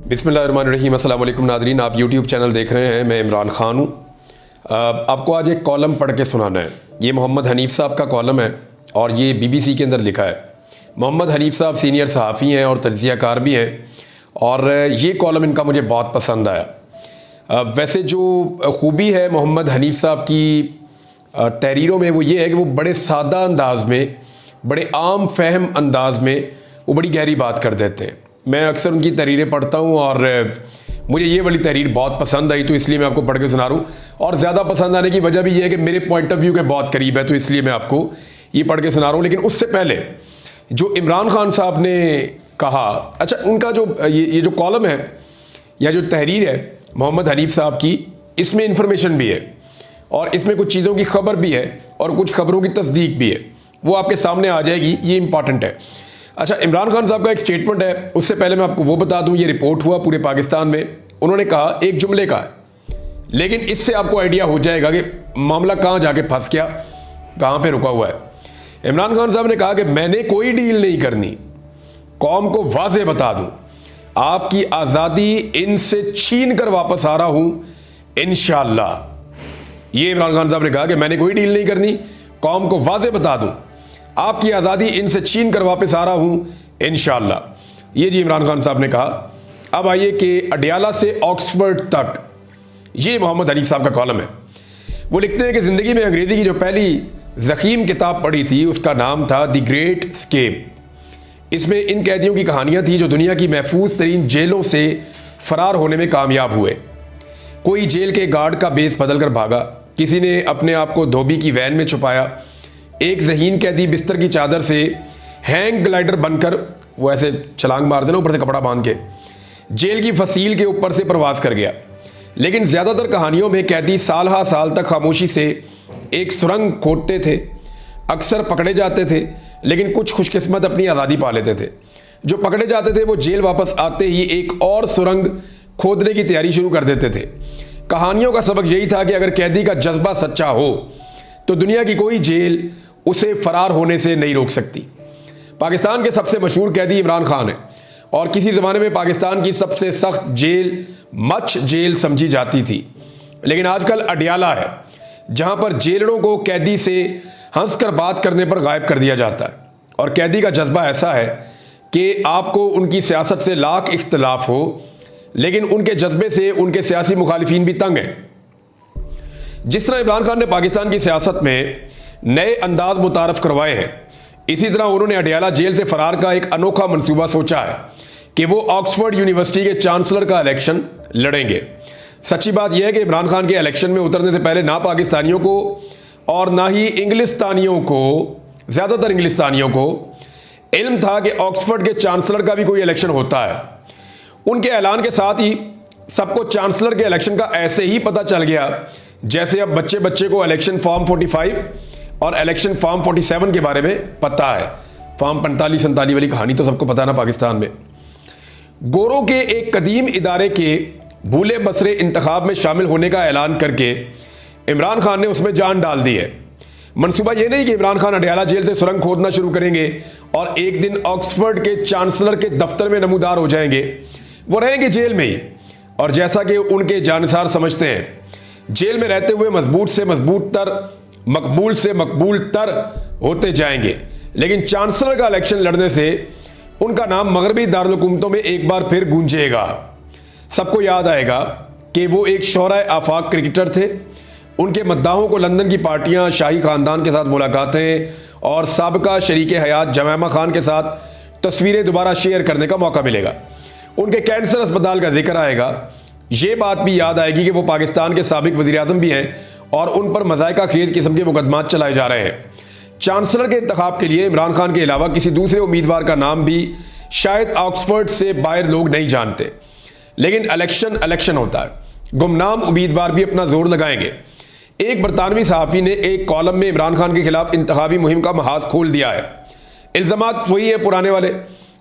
बिस्मिल्लाहिर्रहमानिर्रहीम। अस्सलाम वालेकुम नादरीन, आप यूट्यूब चैनल देख रहे हैं। मैं इमरान ख़ान हूँ। आपको आज एक कॉलम पढ़ के सुनाना है। ये मोहम्मद हनीफ़ साहब का कॉलम है और ये BBC के अंदर लिखा है। मोहम्मद हनीफ़ साहब सीनियर सहाफ़ी हैं और तज्ज़ियाकार भी हैं और ये कॉलम इनका मुझे बहुत पसंद आया। वैसे जो खूबी है मोहम्मद हनीफ़ साहब की तहरीरों में वो ये है कि वो बड़े सादा अंदाज में, बड़े आम फहम अंदाज में वो बड़ी गहरी बात कर देते हैं। मैं अक्सर उनकी तहरीरें पढ़ता हूँ और मुझे ये वाली तहरीर बहुत पसंद आई, तो इसलिए मैं आपको पढ़ के सुना रहा हूँ। और ज़्यादा पसंद आने की वजह भी ये है कि मेरे पॉइंट ऑफ व्यू के बहुत करीब है, तो इसलिए मैं आपको ये पढ़ के सुना रहा हूँ। लेकिन उससे पहले जो इमरान खान साहब ने कहा, अच्छा उनका जो ये जो कॉलम है या जो तहरीर है मोहम्मद हनीफ़ साहब की, इसमें इंफॉर्मेशन भी है और इसमें कुछ चीज़ों की खबर भी है और कुछ खबरों की तस्दीक भी है। वो आपके सामने आ जाएगी, ये इंपॉर्टेंट है। अच्छा, इमरान खान साहब का एक स्टेटमेंट है, उससे पहले मैं आपको वो बता दूं, ये रिपोर्ट हुआ पूरे पाकिस्तान में। उन्होंने कहा, एक जुमले का है, लेकिन इससे आपको आइडिया हो जाएगा कि मामला कहाँ जाके फंस गया, कहाँ पे रुका हुआ है। इमरान खान साहब ने कहा कि मैंने कोई डील नहीं करनी, कौम को वाज़े बता दूं, आपकी आज़ादी इनसे छीन कर वापस आ रहा हूं इंशाअल्लाह। ये इमरान खान साहब ने कहा कि मैंने कोई डील नहीं करनी, कौम को वाज़े बता दूं, आपकी आज़ादी इनसे छीन कर वापस आ रहा हूं इंशाअल्लाह। ये जी इमरान खान साहब ने कहा। अब आइए कि अडियाला से ऑक्सफोर्ड तक, ये मोहम्मद हनीफ़ साहब का कॉलम है। वो लिखते हैं कि ज़िंदगी में अंग्रेज़ी की जो पहली ज़ख़ीम किताब पढ़ी थी उसका नाम था द ग्रेट एस्केप। इसमें इन कैदियों की कहानियाँ थी जो दुनिया की महफूज तरीन जेलों से फ़रार होने में कामयाब हुए। कोई जेल के गार्ड का बेस बदल कर भागा, किसी ने अपने आप को धोबी की वैन में छुपाया, एक ज़हीन कैदी बिस्तर की चादर से हैंग ग्लाइडर बनकर, वो ऐसे छलांग मार देना ऊपर से कपड़ा बांध के, जेल की फसील के ऊपर से प्रवास कर गया। लेकिन ज़्यादातर कहानियों में कैदी साल हा साल तक खामोशी से एक सुरंग खोदते थे, अक्सर पकड़े जाते थे, लेकिन कुछ खुशकिस्मत अपनी आज़ादी पा लेते थे। जो पकड़े जाते थे वो जेल वापस आते ही एक और सुरंग खोदने की तैयारी शुरू कर देते थे। कहानियों का सबक यही था कि अगर कैदी का जज्बा सच्चा हो तो दुनिया की कोई जेल उसे फरार होने से नहीं रोक सकती। पाकिस्तान के सबसे मशहूर कैदी इमरान खान है और किसी ज़माने में पाकिस्तान की सबसे सख्त जेल मच जेल समझी जाती थी। लेकिन आजकल अडियाला है, जहां पर जेलरों को कैदी से हंसकर बात करने पर गायब कर दिया जाता है। और कैदी का जज्बा ऐसा है कि आपको उनकी सियासत से लाख इख्तलाफ हो, लेकिन उनके जज्बे से उनके सियासी मुखालिफिन भी तंग हैं। जिस तरह इमरान खान ने पाकिस्तान की सियासत में नए अंदाज मुतारफ करवाए हैं, इसी तरह उन्होंने अडियाला जेल से फरार का एक अनोखा मंसूबा सोचा है कि वो ऑक्सफोर्ड यूनिवर्सिटी के चांसलर का इलेक्शन लड़ेंगे। सच्ची बात यह है कि इमरान खान के इलेक्शन में उतरने से पहले ना पाकिस्तानियों को और ना ही इंग्लिस्तानियों को, ज़्यादातर इंग्लिस्तानियों को इल्म था कि ऑक्सफोर्ड के चांसलर का भी कोई इलेक्शन होता है। उनके ऐलान के साथ ही सबको चांसलर के इलेक्शन का ऐसे ही पता चल गया जैसे अब बच्चे बच्चे को इलेक्शन फॉर्म 45 और इलेक्शन फॉर्म 47 के बारे में पता है। फॉर्म 45-47 वाली कहानी तो सबको पता है ना पाकिस्तान में। गोरों के एक कदीम इदारे के भूले बसरे इंतखाब में शामिल होने का ऐलान करके इमरान खान ने उसमें जान डाल दी है। मंसूबा ये नहीं कि इमरान खान अडियाला जेल से सुरंग खोदना शुरू करेंगे और एक दिन ऑक्सफोर्ड के चांसलर के दफ्तर में नमूदार हो जाएंगे। वो रहेंगे जेल में ही, और जैसा कि उनके जानसार समझते हैं, जेल में रहते हुए मजबूत से मजबूत तर, मकबूल से मकबूल तर होते जाएंगे। लेकिन चांसलर का इलेक्शन लड़ने से उनका नाम मगरबी दारुल हुकूमतों में एक बार फिर गूंजेगा। सबको याद आएगा कि वो एक शोराए आफाक क्रिकेटर थे। उनके मद्दाहों को लंदन की पार्टियां, शाही खानदान के साथ मुलाकातें और साबका शरीक हयात जमैमा खान के साथ तस्वीरें दोबारा शेयर करने का मौका मिलेगा। उनके कैंसर अस्पताल का जिक्र आएगा। ये बात भी याद आएगी कि वो पाकिस्तान के साबिक वज़ीर-ए-आज़म भी हैं और उन पर मज़ायका खेज किस्म के मुकदमात चलाए जा रहे हैं। चांसलर के इंतखाब के लिए इमरान खान के अलावा किसी दूसरे उम्मीदवार का नाम भी शायद ऑक्सफोर्ड से बाहर लोग नहीं जानते। लेकिन इलेक्शन होता है, गुमनाम उम्मीदवार भी अपना जोर लगाएंगे। एक बरतानवी सहाफ़ी ने एक कॉलम में इमरान खान के खिलाफ इंतखाबी मुहिम का महाज खोल दिया है। इल्ज़ामात वही है पुराने वाले,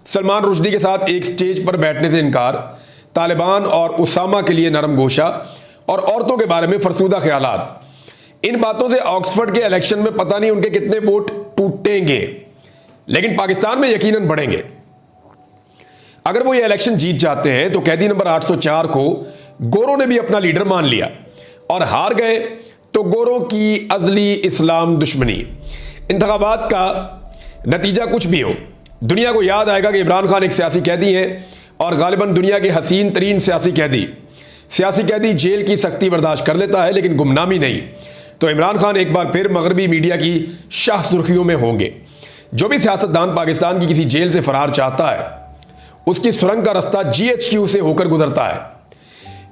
सलमान रुश्दी के साथ एक स्टेज पर बैठने से इनकार, तालिबान और उसामा के लिए नरम गोशा और औरतों के बारे में फरसूदा ख्यालात। इन बातों से ऑक्सफोर्ड के इलेक्शन में पता नहीं उनके कितने वोट टूटेंगे, लेकिन पाकिस्तान में यकीनन बढ़ेंगे। अगर वो ये इलेक्शन जीत जाते हैं तो कैदी नंबर 804 को गोरों ने भी अपना लीडर मान लिया, और हार गए तो गोरों की अजली इस्लाम दुश्मनी। इंतखाबात का नतीजा कुछ भी हो, दुनिया को याद आएगा कि इमरान खान एक सियासी कैदी हैं, और गालिबन दुनिया के हसीन तरीन सियासी कैदी जेल की सख्ती बर्दाश्त कर लेता है लेकिन गुमनामी नहीं। तो इमरान खान एक बार फिर मगरबी मीडिया की शाह सुर्खियों में होंगे। जो भी सियासतदान पाकिस्तान की किसी जेल से फरार चाहता है, उसकी सुरंग का रास्ता GHQ से होकर गुजरता है।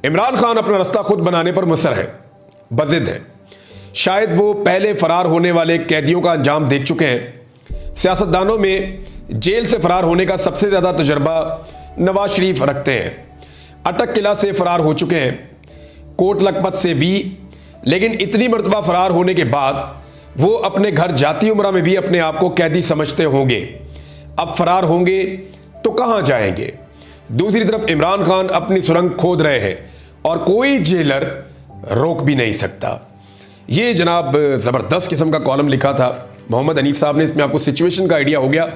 इमरान खान अपना रास्ता खुद बनाने पर मुसर है, बज़िद है। शायद वो पहले फरार होने वाले कैदियों का अंजाम देख चुके हैं। सियासतदानों में जेल से फरार होने का सबसे ज़्यादा तजुर्बा नवाज शरीफ रखते हैं। अटक किला से फरार हो चुके हैं, कोट लखपत से भी, लेकिन इतनी मरतबा फरार होने के बाद वो अपने घर जाती उम्रा में भी अपने आप को कैदी समझते होंगे। अब फरार होंगे तो कहां जाएंगे? दूसरी तरफ इमरान खान अपनी सुरंग खोद रहे हैं और कोई जेलर रोक भी नहीं सकता। ये जनाब ज़बरदस्त किस्म का कॉलम लिखा था मोहम्मद हनीफ साहब ने। इसमें आपको सिचुएशन का आइडिया हो गया।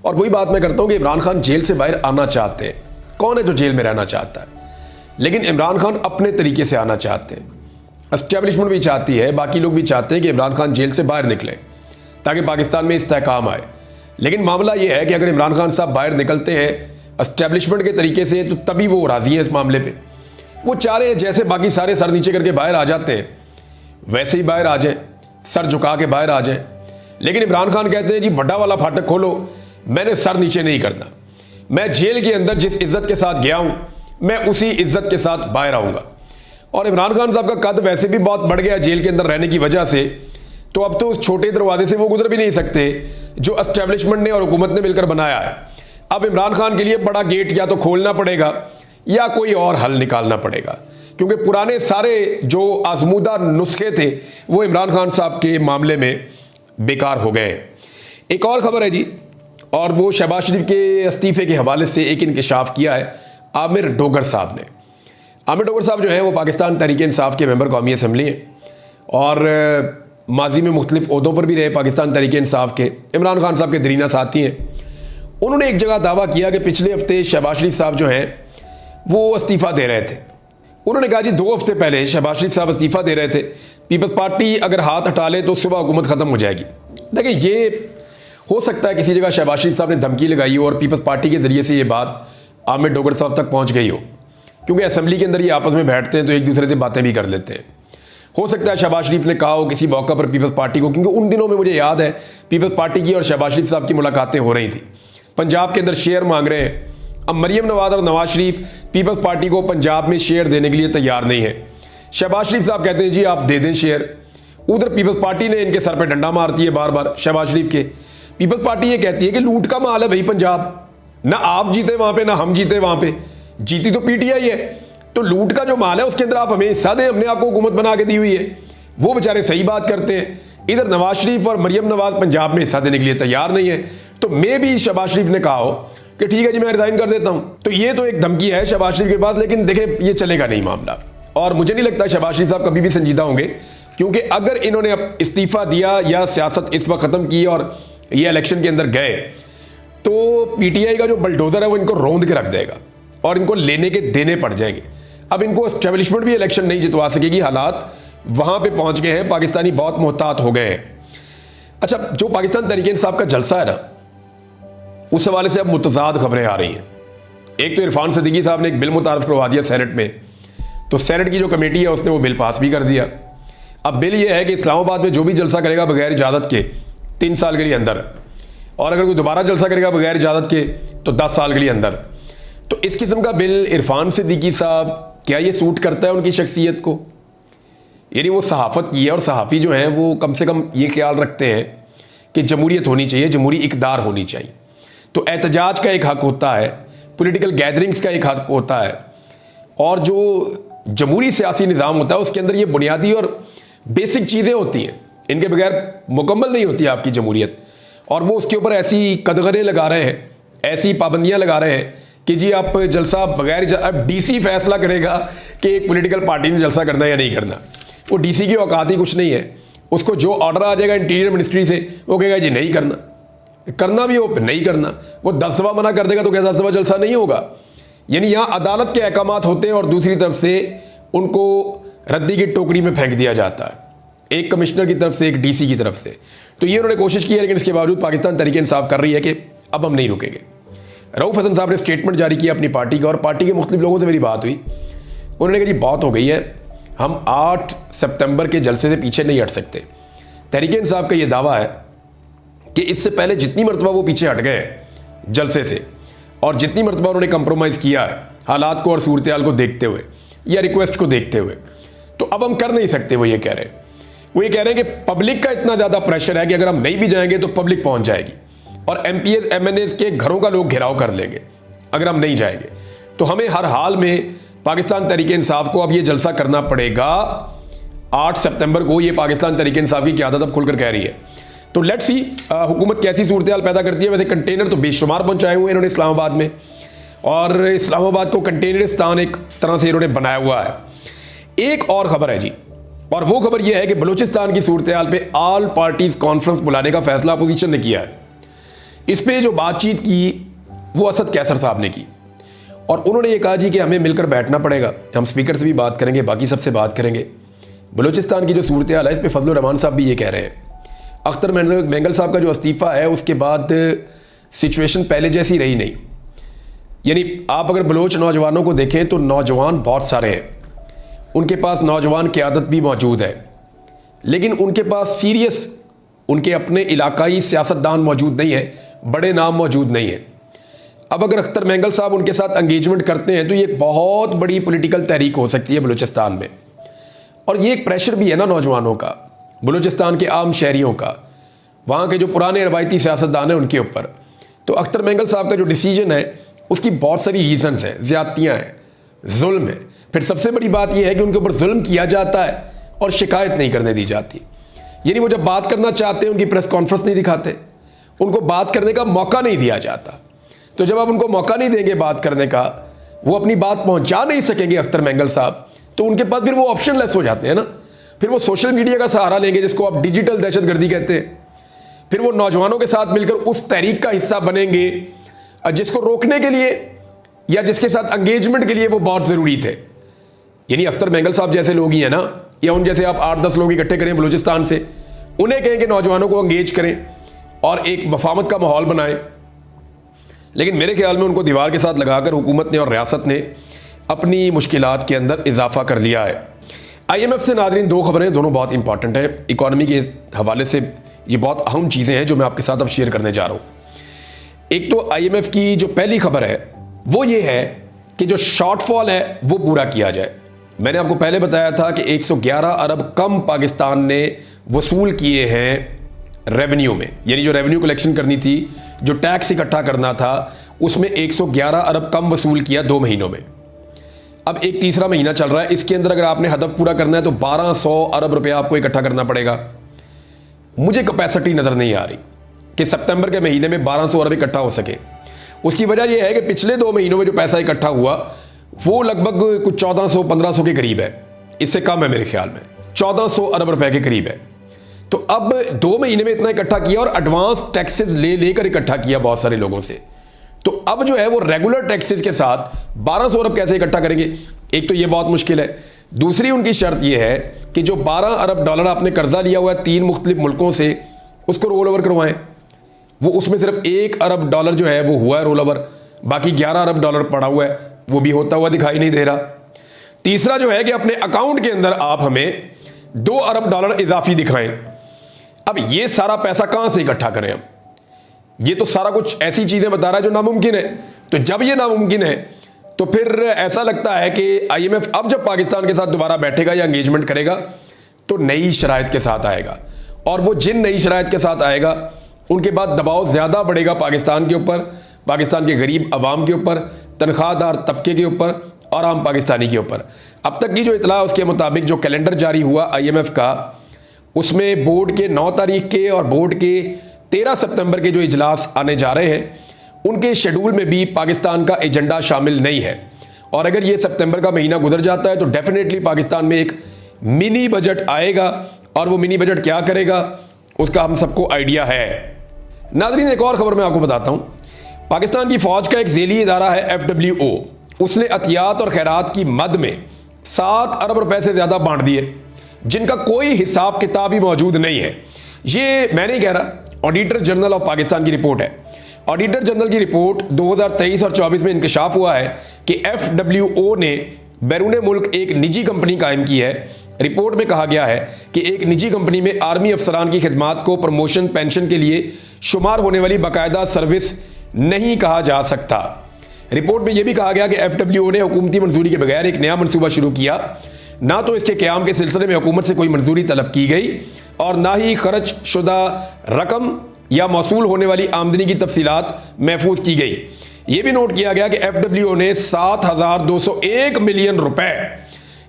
और वही बात मैं करता हूं कि इमरान खान जेल से बाहर आना चाहते हैं। कौन है जो जेल में रहना चाहता है? लेकिन इमरान खान अपने तरीके से आना चाहते हैं। एस्टेब्लिशमेंट भी चाहती है, बाकी लोग भी चाहते हैं कि इमरान खान जेल से बाहर निकले ताकि पाकिस्तान में इस्तेहकाम आए। लेकिन मामला यह है कि अगर इमरान खान साहब बाहर निकलते हैं एस्टेब्लिशमेंट के तरीके से, तो तभी वो राजी हैं इस मामले पे। वो चाह रहे हैं जैसे बाकी सारे सर नीचे करके बाहर आ जाते हैं, वैसे ही बाहर आ जाएं, सर झुका के बाहर आ जाएं। लेकिन इमरान खान कहते हैं जी बड़ा वाला फाटक खोलो, मैंने सर नीचे नहीं करना। मैं जेल के अंदर जिस इज्जत के साथ गया हूं, मैं उसी इज्जत के साथ बाहर आऊंगा। और इमरान खान साहब का कद वैसे भी बहुत बढ़ गया जेल के अंदर रहने की वजह से, तो अब तो उस छोटे दरवाजे से वो गुजर भी नहीं सकते जो एस्टेब्लिशमेंट ने और हुकूमत ने मिलकर बनाया है। अब इमरान खान के लिए बड़ा गेट या तो खोलना पड़ेगा या कोई और हल निकालना पड़ेगा, क्योंकि पुराने सारे जो आजमूदा नुस्खे थे वो इमरान खान साहब के मामले में बेकार हो गए। एक और खबर है जी, और वो शहबाज शरीफ के इस्तीफे के हवाले से एक इंकशाफ किया है आमिर डोगर साहब ने। आमिर डोगर साहब जो हैं वो पाकिस्तान तहरीक इंसाफ के मेंबर कौमी असम्बली हैं, और माजी में मुख्तलिफ ओहदों पर भी रहे पाकिस्तान तहरीक इंसाफ के। इमरान खान साहब के दरीना साथी हैं। उन्होंने एक जगह दावा किया कि पिछले हफ्ते शहबाज शरीफ साहब जो हैं वो इस्तीफ़ा दे रहे थे। उन्होंने कहा जी 2 हफ्ते पहले शहबाज शरीफ साहब इस्तीफ़ा दे रहे थे, पीपल्स पार्टी अगर हाथ हटा ले तो सुबह हुकूमत ख़त्म हो जाएगी। देखिए, ये हो सकता है किसी जगह शहबाज शरीफ साहब ने धमकी लगाई हो और पीपल्स पार्टी के जरिए से ये बात आमिर डोगर साहब तक पहुँच गई हो, क्योंकि असेंबली के अंदर ये आपस में बैठते हैं तो एक दूसरे से बातें भी कर लेते हैं। हो सकता है शहबाज शरीफ ने कहा हो किसी मौका पर पीपल्स पार्टी को, क्योंकि उन दिनों में मुझे याद है पीपल्स पार्टी की और शहबाज शरीफ साहब की मुलाकातें हो रही थी। पंजाब के अंदर शेयर मांग रहे हैं। अब मरियम नवाज और नवाज शरीफ पीपल्स पार्टी को पंजाब में शेयर देने के लिए तैयार नहीं है। शहबाज शरीफ साहब कहते हैं जी आप दे दें शेयर। उधर पीपल्स पार्टी ने इनके सर पर डंडा मारती है बार बार शहबाज शरीफ के। पीपल्स पार्टी ये कहती है कि लूट का माल है भाई पंजाब, ना आप जीते वहां पे ना हम जीते वहां पे, जीती तो पीटीआई है, तो लूट का जो माल है उसके अंदर आप हमें हिस्सा दें, हमने आपको हुकूमत बना के दी हुई है। वो बेचारे सही बात करते हैं। इधर नवाज शरीफ और मरियम नवाज पंजाब में हिस्सा देने के लिए तैयार नहीं है। तो मे भी शहबाज शरीफ ने कहा हो कि ठीक है जी मैं रिजाइन कर देता हूं। तो ये तो एक धमकी है शहबाज शरीफ के पास, लेकिन देखें ये चलेगा नहीं मामला। और मुझे नहीं लगता शहबाज शरीफ साहब कभी भी संजीदा होंगे, क्योंकि अगर इन्होंने अब इस्तीफा दिया या सियासत इस वक्त खत्म की और ये इलेक्शन के अंदर गए, तो पीटीआई का जो बलडोजर है वो इनको रौंद के रख देगा और इनको लेने के देने पड़ जाएंगे। अब इनको एस्टेब्लिशमेंट भी इलेक्शन नहीं जितवा सकेगी। हालात वहां पे पहुंच गए हैं, पाकिस्तानी बहुत मोहतात हो गए हैं। अच्छा, जो पाकिस्तान तहरीक इंसाफ का जलसा है ना, उस हवाले से अब मुतजाद खबरें आ रही हैं। एक तो इरफान सिद्दीकी साहब ने एक बिल मुतारफ करवा दिया सेनेट में, तो सेनेट की जो कमेटी है उसने वो बिल पास भी कर दिया। अब बिल ये है कि इस्लामाबाद में जो भी जलसा करेगा बगैर इजाज़त के 3 साल के लिए अंदर, और अगर कोई दोबारा जलसा करेगा बगैर इजाज़त के तो 10 साल के लिए अंदर। तो इस किस्म का बिल इरफान सिद्दीकी साहब, क्या ये सूट करता है उनकी शख्सियत को? यानी वो सहाफ़त की है, और सहाफ़ी जो हैं वो कम से कम ये ख्याल रखते हैं कि जमहूरियत होनी चाहिए, जमहूरी इक़दार होनी चाहिए। तो एहतजाज का एक हक़ होता है, पॉलिटिकल गैदरिंग्स का एक हक़ होता है, और जो जमहूरी सियासी निज़ाम होता है उसके अंदर ये बुनियादी और बेसिक चीज़ें होती हैं, इनके बगैर मुकम्मल नहीं होती आपकी जमहूरियत। और वो उसके ऊपर ऐसी कदगरें लगा रहे हैं, ऐसी पाबंदियाँ लगा रहे हैं कि जी आप जलसा बगैर, अब डीसी फैसला करेगा कि एक पॉलिटिकल पार्टी ने जलसा करना या नहीं करना। वो डीसी की औकात ही कुछ नहीं है। उसको जो ऑर्डर आ जाएगा इंटीरियर मिनिस्ट्री से, वो कहेगा जी नहीं करना। करना भी हो फिर नहीं करना। वो 10 दफ़ा मना कर देगा तो क्या 10 दफ़ा जलसा नहीं होगा? यानी यहाँ अदालत के अहकामात होते हैं और दूसरी तरफ से उनको रद्दी की टोकरी में फेंक दिया जाता है, एक कमिश्नर की तरफ से, एक डीसी की तरफ से। तो ये उन्होंने कोशिश की है, लेकिन इसके बावजूद पाकिस्तान तहरीक इंसाफ कर रही है कि अब हम नहीं रुकेंगे। रऊफ हसन साहब ने स्टेटमेंट जारी किया अपनी पार्टी का, और पार्टी के मुख्तलिफ लोगों से मेरी बात हुई। उन्होंने कहा जी बहुत हो गई है, हम 8 सितंबर के जलसे से पीछे नहीं हट सकते। तहरीक इंसाफ का ये दावा है कि इससे पहले जितनी मरतबा वो पीछे हट गए जलसे से और जितनी मरतबा उन्होंने कंप्रोमाइज़ किया है हालात को और सूरत हाल को देखते हुए या रिक्वेस्ट को देखते हुए, तो अब हम कर नहीं सकते। वो ये कह रहे हैं, वो ये कह रहे हैं कि पब्लिक का इतना ज़्यादा प्रेशर है कि अगर हम नहीं भी जाएंगे तो पब्लिक पहुंच जाएगी और MPs MNAs के घरों का लोग घेराव कर लेंगे अगर हम नहीं जाएंगे। तो हमें हर हाल में पाकिस्तान तहरीक इंसाफ को अब ये जलसा करना पड़ेगा 8 सितंबर को। ये पाकिस्तान तहरीक इंसाफ की क़यादत अब खुलकर कह रही है। तो लेट्स सी हुकूमत कैसी सूरत हाल पैदा करती है। वैसे कंटेनर तो बेशुमार पहुंचाए हुए इन्होंने इस्लामाबाद में, और इस्लामाबाद को कंटेनरिस्तान एक तरह से इन्होंने बनाया हुआ है। एक और खबर है जी, और वो खबर यह है कि बलूचिस्तान की सूरत हाल पे ऑल पार्टीज कॉन्फ्रेंस बुलाने का फैसला अपोजिशन ने किया है। इस पे जो बातचीत की वो असद कैसर साहब ने की, और उन्होंने ये कहा जी कि हमें मिलकर बैठना पड़ेगा, हम स्पीकर से भी बात करेंगे, बाकी सबसे बात करेंगे। बलूचिस्तान की जो सूरत हाल है इस पर फजलुर रहमान साहब भी ये कह रहे हैं। अख्तर मेंगल साहब का जो इस्तीफ़ा है उसके बाद सिचुएशन पहले जैसी रही नहीं। यानी आप अगर बलोच नौजवानों को देखें तो नौजवान बहुत सारे हैं, उनके पास नौजवान क़यादत भी मौजूद है, लेकिन उनके पास सीरियस उनके अपने इलाकाई सियासतदान मौजूद नहीं है, बड़े नाम मौजूद नहीं है। अब अगर अख्तर मेंगल साहब उनके साथ एंगेजमेंट करते हैं तो ये एक बहुत बड़ी पॉलिटिकल तहरीक हो सकती है बलूचिस्तान में, और ये एक प्रेशर भी है ना नौजवानों का, बलूचिस्तान के आम शहरियों का, वहाँ के जो पुराने रवायती सियासतदान हैं उनके ऊपर। तो अख्तर मेंगल साहब का जो डिसीजन है उसकी बहुत सारी रीजंस हैं, ज़्यादतियाँ हैं, जुल्म है। फिर सबसे बड़ी बात यह है कि उनके ऊपर जुल्म किया जाता है और शिकायत नहीं करने दी जाती। यानी वो जब बात करना चाहते हैं उनकी प्रेस कॉन्फ्रेंस नहीं दिखाते, उनको बात करने का मौका नहीं दिया जाता। तो जब आप उनको मौका नहीं देंगे बात करने का, वो अपनी बात पहुंचा नहीं सकेंगे अख्तर मेंगल साहब, तो उनके पास फिर वो ऑप्शन लेस हो जाते हैं ना। फिर वो सोशल मीडिया का सहारा लेंगे जिसको आप डिजिटल दहशतगर्दी कहते हैं। फिर वो नौजवानों के साथ मिलकर उस तहरीक का हिस्सा बनेंगे जिसको रोकने के लिए या जिसके साथ एंगेजमेंट के लिए वो बहुत ज़रूरी थे। यानी अख्तर मेंगल साहब जैसे लोग ही हैं ना, या उन जैसे आप 8-10 लोग इकट्ठे करें बलूचिस्तान से, उन्हें कहें कि नौजवानों को एंगेज करें और एक वफामत का माहौल बनाएं। लेकिन मेरे ख्याल में उनको दीवार के साथ लगाकर हुकूमत ने और रियासत ने अपनी मुश्किलात के अंदर इजाफा कर लिया है। IMF से नाज़रीन 2 खबरें, दोनों बहुत इंपॉर्टेंट हैं इकॉनमी के हवाले से। ये बहुत अहम चीज़ें हैं जो मैं आपके साथ अब शेयर करने जा रहा हूँ। एक तो IMF की जो पहली खबर है वो ये है कि जो शॉर्टफॉल है वो पूरा किया जाए। मैंने आपको पहले बताया था कि 111 अरब कम पाकिस्तान ने वसूल किए हैं रेवेन्यू में, यानी जो रेवेन्यू कलेक्शन करनी थी, जो टैक्स इकट्ठा करना था, उसमें 111 अरब कम वसूल किया 2 महीनों में। अब एक तीसरा महीना चल रहा है, इसके अंदर अगर आपने हदफ पूरा करना है तो 1200 अरब रुपया आपको इकट्ठा करना पड़ेगा। मुझे कैपेसिटी नज़र नहीं आ रही कि सितंबर के महीने में 1200 अरब इकट्ठा हो सके। उसकी वजह यह है कि पिछले 2 महीनों में जो पैसा इकट्ठा हुआ वो लगभग कुछ 1400-1500 के करीब है, इससे कम है मेरे ख्याल में, 1400 अरब रुपए के करीब है। तो अब 2 महीने में इतना इकट्ठा किया और एडवांस टैक्सेस लेकर इकट्ठा किया बहुत सारे लोगों से। तो अब जो है वो रेगुलर टैक्सेस के साथ 1200 अरब कैसे इकट्ठा करेंगे? एक तो ये बहुत मुश्किल है। दूसरी उनकी शर्त यह है कि जो 12 अरब डॉलर आपने कर्जा लिया हुआ है 3 मुख्तलिफ मुल्कों से, उसको रोल ओवर करवाएं। वो उसमें सिर्फ 1 अरब डॉलर जो है वो हुआ है रोल ओवर, बाकी 11 अरब डॉलर पड़ा हुआ है, वो भी होता हुआ दिखाई नहीं दे रहा। तीसरा जो है कि अपने अकाउंट के अंदर आप हमें 2 अरब डॉलर इजाफी दिखाएं। अब ये सारा पैसा कहां से इकट्ठा करें हम? ये तो सारा कुछ ऐसी चीजें बता रहा है जो नामुमकिन है। तो जब ये नामुमकिन है तो फिर ऐसा लगता है कि IMF अब जब पाकिस्तान के साथ दोबारा बैठेगा या एंगेजमेंट करेगा तो नई शराइत के साथ आएगा, और वो जिन नई शराइत के साथ आएगा उनके बाद दबाव ज़्यादा बढ़ेगा पाकिस्तान के ऊपर, पाकिस्तान के गरीब आवाम के ऊपर, तनख्वाहदार तबके के ऊपर और आम पाकिस्तानी के ऊपर। अब तक की जो इतला है उसके मुताबिक जो कैलेंडर जारी हुआ IMF का, उसमें बोर्ड के 9 तारीख के और बोर्ड के 13 सितंबर के जो इजलास आने जा रहे हैं उनके शेड्यूल में भी पाकिस्तान का एजेंडा शामिल नहीं है। और अगर ये सितंबर का महीना गुजर जाता है तो डेफिनेटली पाकिस्तान में एक मिनी बजट आएगा, और वो मिनी बजट क्या करेगा उसका हम सबको आइडिया है। नाज़रीन, एक और खबर मैं आपको बताता हूं। पाकिस्तान की फौज का एक झेली इदारा है FWO, उसने अतियात और खैरात की मद में 7 अरब रुपए से ज्यादा बांट दिए, जिनका कोई हिसाब किताब ही मौजूद नहीं है। ये मैं नहीं कह रहा, ऑडिटर जनरल ऑफ पाकिस्तान की रिपोर्ट है। ऑडिटर जनरल की रिपोर्ट 2023 और 24 में इंकशाफ हुआ है कि FWO ने बैरून मुल्क एक निजी कंपनी कायम की है। रिपोर्ट में कहा गया है कि एक निजी कंपनी में आर्मी अफसरान की खिदमात को प्रमोशन पेंशन के लिए शुमार होने वाली बाकायदा सर्विस नहीं कहा जा सकता। रिपोर्ट में यह भी कहा गया कि FWO ने हुकूमती मंजूरी के बगैर एक नया मनसूबा शुरू किया। ना तो इसके क़याम के सिलसिले में हुकूमत से कोई मंजूरी तलब की गई और ना ही खर्च शुदा रकम या मौसूल होने वाली आमदनी की तफसीलात महफूज की गई। यह भी नोट किया गया कि FWO ने 7,201 मिलियन रुपए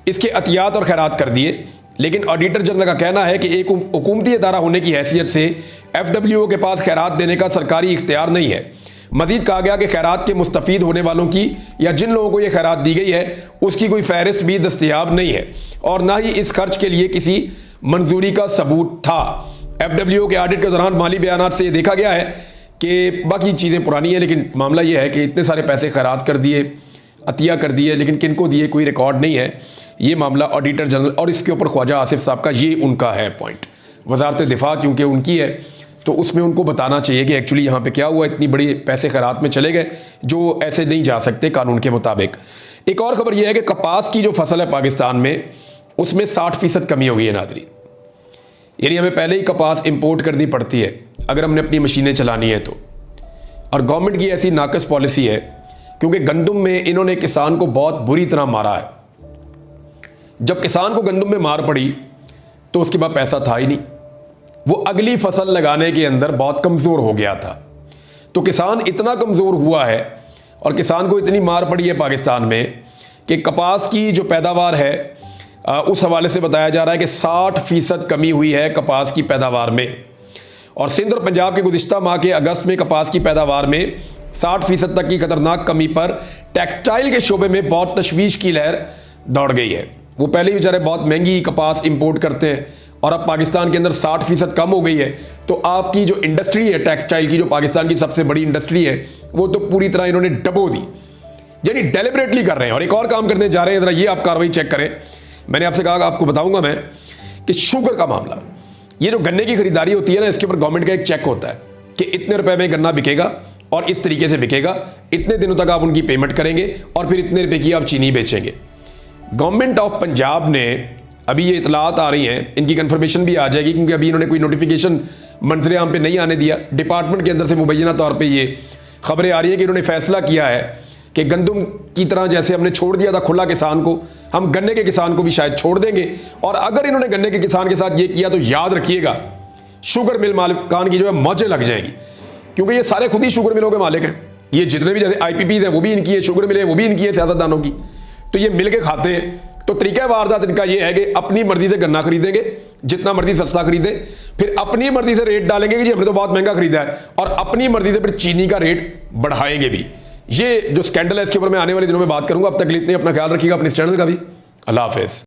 इसके अतियात और खैरात कर दिए। लेकिन ऑडिटर जनरल का कहना है कि एक हुकूमती इदारा होने की हैसियत से FWO के पास खैरात देने का सरकारी इख्तियार नहीं है। मजीद कहा गया कि खैरात के मुस्तफीद होने वालों की या जिन लोगों को यह खैरात दी गई है उसकी कोई फहरिस्त भी दस्तयाब नहीं है और ना ही इस खर्च के लिए किसी मंजूरी का सबूत था। FWO के ऑडिट के दौरान माली बयानात से यह देखा गया है कि बाकी चीज़ें पुरानी हैं, लेकिन मामला यह है कि इतने सारे पैसे खैरात कर दिए, अतिया कर दिए, लेकिन किनको दिए कोई रिकॉर्ड नहीं है। ये मामला ऑडिटर जनरल और इसके ऊपर ख्वाजा आसिफ साहब का ये उनका है पॉइंट। वजारत दिफा क्योंकि उनकी है तो उसमें उनको बताना चाहिए कि एक्चुअली यहाँ पे क्या हुआ, इतनी बड़ी पैसे खैरात में चले गए जो ऐसे नहीं जा सकते कानून के मुताबिक। एक और खबर यह है कि कपास की जो फसल है पाकिस्तान में उसमें 60% कमी हो गई है नाज़रीन। यानी हमें पहले ही कपास इंपोर्ट करनी पड़ती है अगर हमने अपनी मशीनें चलानी है तो। और गवर्नमेंट की ऐसी नाकस पॉलिसी है क्योंकि गंदम में इन्होंने किसान को बहुत बुरी तरह मारा है। जब किसान को गंदम में मार पड़ी तो उसके बाद पैसा था ही नहीं, वो अगली फसल लगाने के अंदर बहुत कमज़ोर हो गया था। तो किसान इतना कमज़ोर हुआ है और किसान को इतनी मार पड़ी है पाकिस्तान में कि कपास की जो पैदावार है उस हवाले से बताया जा रहा है कि 60% कमी हुई है कपास की पैदावार में। और सिंध और पंजाब के गुज़िश्ता माह के अगस्त में कपास की पैदावार में 60% तक की खतरनाक कमी पर टेक्सटाइल के शोबे में बहुत तशवीश की लहर दौड़ गई है। वो पहले ही बेचारे बहुत महंगी कपास इंपोर्ट करते हैं और अब पाकिस्तान के अंदर 60% कम हो गई है तो आपकी जो इंडस्ट्री है टेक्सटाइल की, जो पाकिस्तान की सबसे बड़ी इंडस्ट्री है, वो तो पूरी तरह इन्होंने डबो दी, यानी डेलिबरेटली कर रहे हैं। और एक और काम करने जा रहे हैं, जरा ये आप कार्रवाई चेक करें। मैंने आपसे कहा आपको बताऊंगा मैं कि शुगर का मामला, ये जो गन्ने की खरीदारी होती है ना, इसके ऊपर गवर्नमेंट का एक चेक होता है कि इतने रुपए में गन्ना बिकेगा और इस तरीके से बिकेगा, इतने दिनों तक आप उनकी पेमेंट करेंगे और फिर इतने रुपए की आप चीनी बेचेंगे। गवर्नमेंट ऑफ पंजाब ने अभी ये इतलात आ रही हैं, इनकी कंफर्मेशन भी आ जाएगी क्योंकि अभी इन्होंने कोई नोटिफिकेशन मंजरे आम पे नहीं आने दिया। डिपार्टमेंट के अंदर से मुबैना तौर पे ये खबरें आ रही है कि इन्होंने फैसला किया है कि गंदम की तरह जैसे हमने छोड़ दिया था खुला किसान को, हम गन्ने के किसान को भी शायद छोड़ देंगे। और अगर इन्होंने गन्ने के किसान के साथ ये किया तो याद रखिएगा शुगर मिल मालिकान की जो है मौजें लग जाएंगी, क्योंकि ये सारे खुद ही शुगर मिलों के मालिक हैं। ये जितने भी जैसे IPPs हैं वो भी इनकी है, शुगर मिले वो भी इनकी है, सियासतदानों की, तो ये मिल के खाते हैं। तो तरीका वारदात इनका ये है कि अपनी मर्जी से गन्ना खरीदेंगे, जितना मर्जी सस्ता खरीदें, फिर अपनी मर्जी से रेट डालेंगे कि जी हमने तो बहुत महंगा खरीदा है, और अपनी मर्जी से फिर चीनी का रेट बढ़ाएंगे भी। ये जो स्कैंडल है इसके ऊपर मैं आने वाले दिनों में बात करूंगा। अब तक इतने, अपना ख्याल रखिएगा, अपने इस चैनल का भी। अल्लाह हाफिज।